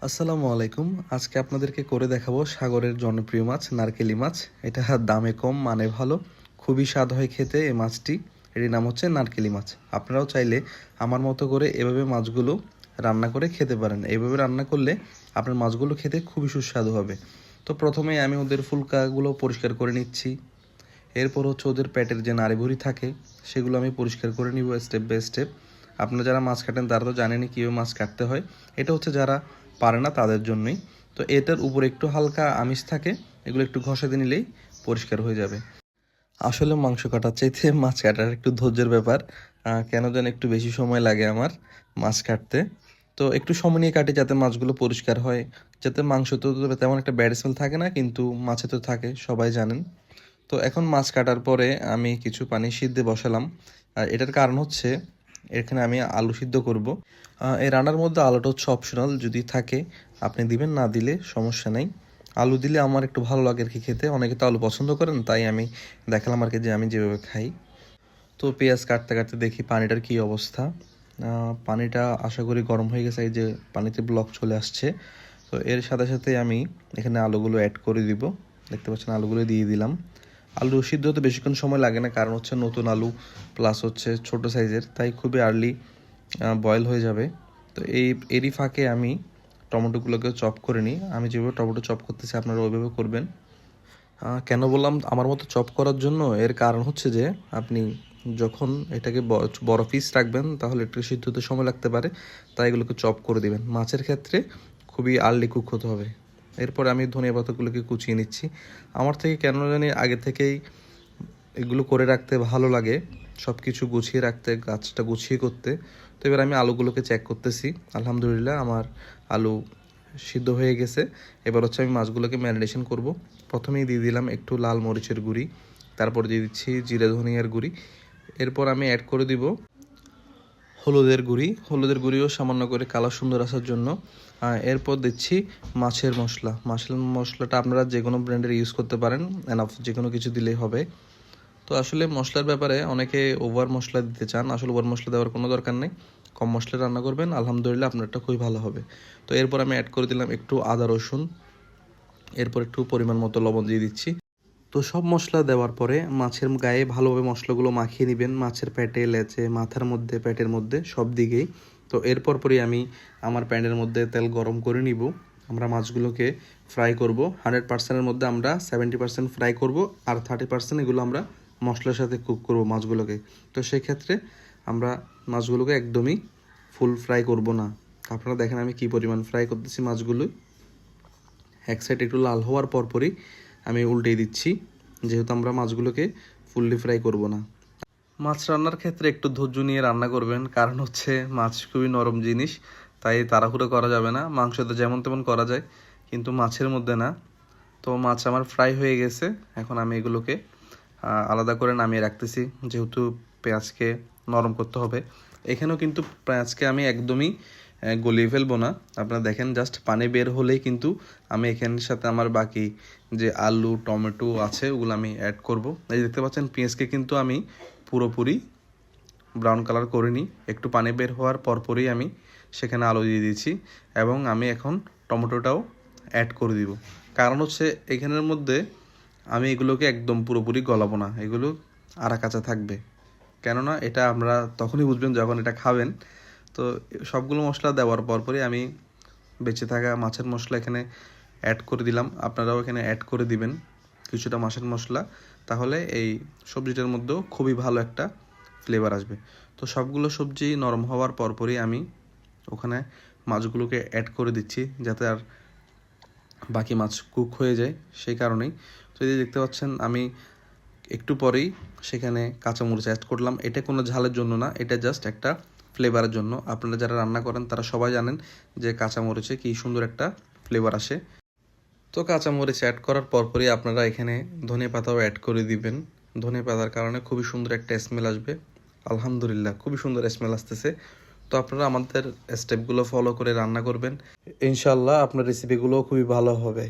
আসসালামু আলাইকুম। আজকে আপনাদেরকে করে দেখাবো সাগরের জনপ্রিয় মাছ নারকেলি মাছ। এটা দামে কম, মানে ভালো, খুবই স্বাদ হয় খেতে এই মাছটি। এটির নাম হচ্ছে নারকেলি মাছ। আপনারাও চাইলে আমার মতো করে এভাবে মাছগুলো রান্না করে খেতে পারেন। এইভাবে রান্না করলে আপনার মাছগুলো খেতে খুবই সুস্বাদু হবে। তো প্রথমে আমি ওদের ফুলকাগুলো পরিষ্কার করে নিচ্ছি। এরপর হচ্ছে ওদের পেটের যে নাড়িভুড়ি থাকে সেগুলো আমি পরিষ্কার করে নিব স্টেপ বাই স্টেপ। আপনারা যারা মাছ কাটেন তারা তো জানেনই কীভাবে মাছ কাটতে হয়। এটা হচ্ছে যারা পারে না তাদের জন্যই। তো এটার উপরে একটু হালকা আমিষ থাকে, এগুলো একটু ঘষে দিয়ে নিলেই পরিষ্কার হয়ে যাবে। আসলে মাংস কাটার চাইতে মাছ কাটার একটু ধৈর্যের ব্যাপার। কেন যেন একটু বেশি সময় লাগে আমার মাছ কাটতে। তো একটু সময় নিয়ে কাটি যাতে মাছগুলো পরিষ্কার হয়, যাতে মাংস তো তেমন একটা ব্যাড স্মেল থাকে না, কিন্তু মাছে তো থাকে, সবাই জানেন। তো এখন মাছ কাটার পরে আমি কিছু পানি সিদ্ধে বসালাম। আর এটার কারণ হচ্ছে এখানে আমি আলু সিদ্ধ করব। এই রান্নার মধ্যে আলুটা হচ্ছে অপশনাল, যদি থাকে আপনি দিবেন, না দিলে সমস্যা নেই। আলু দিলে আমার একটু ভালো লাগে আর কি খেতে, অনেকে তো আলু পছন্দ করেন, তাই আমি দেখালাম আর কি যে আমি যেভাবে খাই। তো পেঁয়াজ কাটতে কাটতে দেখি পানিটার কী অবস্থা। পানিটা আশা করি গরম হয়ে গেছে, এই যে পানিতে ব্লক চলে আসছে। তো এর সাথে সাথে আমি এখানে আলুগুলো অ্যাড করে দিব। দেখতে পাচ্ছেন আলুগুলো দিয়ে দিলাম। আলু সিদ্ধ হতে বেশিক্ষণ সময় লাগে না, কারণ হচ্ছে নতুন আলু প্লাস হচ্ছে ছোট সাইজের, তাই খুবই আর্লি বয়েল হয়ে যাবে। তো এরই ফাঁকে আমি টমেটোগুলোকে চপ করে নিই। আমি যেভাবে টমেটো চপ করতেছি আপনারা ওইভাবে করবেন। কেন বললাম আমার মতো চপ করার জন্য, এর কারণ হচ্ছে যে আপনি যখন এটাকে বড় পিস রাখবেন তাহলে একটু সিদ্ধ হতে সময় লাগতে পারে, তাই এগুলোকে চপ করে দিবেন। মাছের ক্ষেত্রে খুবই আর্লি কুক হতে হবে। এরপর আমি ধনিয়া পাতাগুলোকে কুচিয়ে নিচ্ছি। আমার থেকে কেন জানি আগে থেকেই এগুলো করে রাখতে ভালো লাগে, সব কিছু গুছিয়ে রাখতে, গাছটা গুছিয়ে করতে। তো এবার আমি আলুগুলোকে চেক করতেছি। আলহামদুলিল্লাহ আমার আলু সিদ্ধ হয়ে গেছে। এবার হচ্ছে আমি মাছগুলোকে ম্যারিনেশন করব। প্রথমেই দিয়ে দিলাম একটু লাল মরিচের গুঁড়ি, তারপর দিয়ে দিচ্ছি জিরে ধনিয়ার গুঁড়ি। এরপর আমি অ্যাড করে দিব হলুদের গুঁড়িও সামান্য করে কালার সুন্দর আসার জন্য। এরপর দিচ্ছি মাছের মশলাটা আপনারা যে কোনো ব্র্যান্ডের ইউজ করতে পারেন, এনাফ যে কোনো কিছু দিলেই হবে। তো আসলে মশলার ব্যাপারে অনেকে ওভার মশলা দিতে চান, আসলে ওভার মশলা দেওয়ার কোনো দরকার নেই। কম মশলা রান্না করবেন, আলহামদুলিল্লাহ আপনারটা খুবই ভালো হবে। তো এরপর আমি অ্যাড করে দিলাম একটু আদা রসুন, এরপর একটু পরিমাণ মতো লবণ দিয়ে দিচ্ছি। তো সব মশলা দেওয়ার পরে মাছের গায়ে ভালোভাবে মশলাগুলো মাখিয়ে নেবেন, মাছের পেটে, লেজে, মাথার মধ্যে, পেটের মধ্যে, সব দিকেই। তো এরপর পরই আমি আমার প্যানের মধ্যে তেল গরম করে নিব। আমরা মাছগুলোকে ফ্রাই করব। 100%-এর মধ্যে আমরা 70% ফ্রাই করব, আর 30% এগুলো আমরা মশলার সাথে কুক করব মাছগুলোকে। তো সেক্ষেত্রে আমরা মাছগুলোকে একদমই ফুল ফ্রাই করব না। আপনারা দেখেন আমি কি পরিমাণ ফ্রাই করতেছি মাছগুলো। এক সাইড একটু লাল হওয়ার পরপরই আমি উল্টিয়ে দিচ্ছি, যেহেতু আমরা মাছগুলোকে ফুললি ফ্রাই করব না। মাছ রান্নার ক্ষেত্রে একটু ধৈর্য নিয়ে রান্না করবেন, কারণ হচ্ছে মাছ খুবই নরম জিনিস, তাই তাড়াহুড়ো করা যাবে না। মাংস তো যেমন তেমন করা যায়, কিন্তু মাছের মধ্যে না। তো মাছ আমার ফ্রাই হয়ে গেছে, এখন আমি এগুলোকে আলাদা করে নামিয়ে রাখতেছি, যেহেতু পেঁয়াজকে নরম করতে হবে। এখানেও কিন্তু পেঁয়াজকে আমি একদমই গলিয়ে ফেলবো না। আপনারা দেখেন জাস্ট পানি বের হলেই কিন্তু আমি এখানের সাথে আমার বাকি যে আলু টমেটো আছে ওগুলো আমি অ্যাড করব। এই দেখতে পাচ্ছেন পেঁয়াজকে কিন্তু আমি পুরোপুরি ব্রাউন কালার করিনি, একটু পানি বের হওয়ার পরপরই আমি সেখানে আলু দিয়ে দিয়েছি, এবং আমি এখন টমেটোটাও অ্যাড করে দিব। কারণ হচ্ছে এখানের মধ্যে আমি এগুলোকে একদম পুরোপুরি গলাবো না, এগুলো আড়া কাঁচা থাকবে। কেননা এটা আমরা তখনই বুঝবেন যখন এটা খাবেন। তো সবগুলো মশলা দেওয়ার পরপরই আমি বেঁচে থাকা মাছের মশলা এখানে অ্যাড করে দিলাম। আপনারাও এখানে অ্যাড করে দিবেন কিছুটা মাছের মশলা, তাহলে এই সবজিটার মধ্যেও খুবই ভালো একটা ফ্লেভার আসবে। তো সবগুলো সবজি নরম হওয়ার পরপরই আমি ওখানে মাছগুলোকে অ্যাড করে দিচ্ছি, যাতে আর বাকি মাছ কুক হয়ে যায়, সেই কারণেই। তো এই দেখতে পাচ্ছেন আমি একটু পরেই সেখানে কাঁচামরিচ অ্যাড করলাম। এটা কোনো ঝালের জন্য না, এটা জাস্ট একটা ফ্লেভারের জন্য। আপনারা যারা রান্না করেন তারা সবাই জানেন যে কাঁচামরিচে কী সুন্দর একটা ফ্লেভার আসে। তো কাঁচামরিচ অ্যাড করার পরপরই আপনারা এখানে ধনে পাতাও অ্যাড করে দিবেন। ধনে পাতার কারণে খুবই সুন্দর একটা স্মেল আসবে। আলহামদুলিল্লাহ খুবই সুন্দর স্মেল আসতেছে। তো আপনারা আমাদের স্টেপগুলো ফলো করে রান্না করবেন, ইনশাল্লাহ আপনার রেসিপিগুলোও খুবই ভালো হবে।